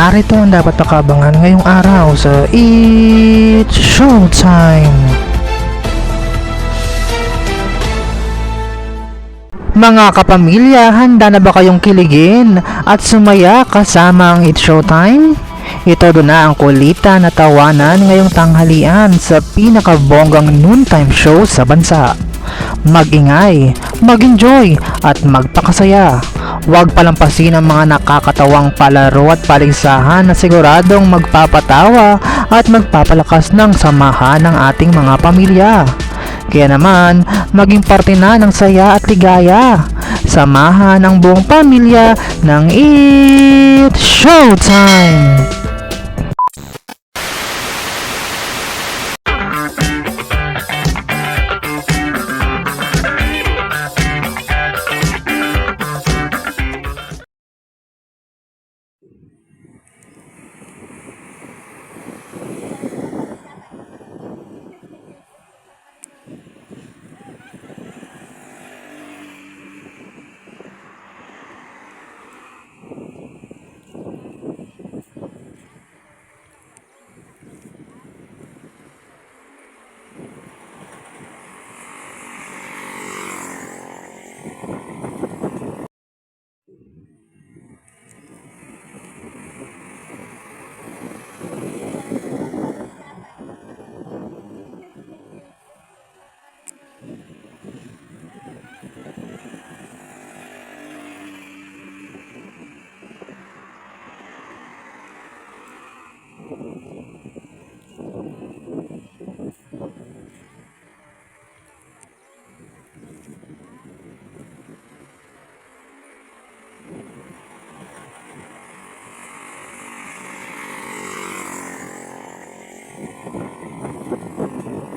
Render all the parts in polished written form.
Narito ang dapat pakabangan ngayong araw sa It's Showtime! Mga kapamilya, handa na ba kayong kiligin at sumaya kasama ang It's Showtime? Ito doon na ang kulitan na tawanan ngayong tanghalian sa pinakabonggang noontime show sa bansa. Mag-ingay, mag-enjoy at magpakasaya. Huwag palampasin ang mga nakakatawang palaro at paligsahan na siguradong magpapatawa at magpapalakas ng samahan ng ating mga pamilya. Kaya naman, maging parte na ng saya at ligaya. Samahan ang buong pamilya ng It's Showtime!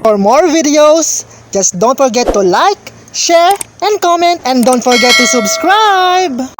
For more videos, just don't forget to like, share, and comment, and don't forget to subscribe!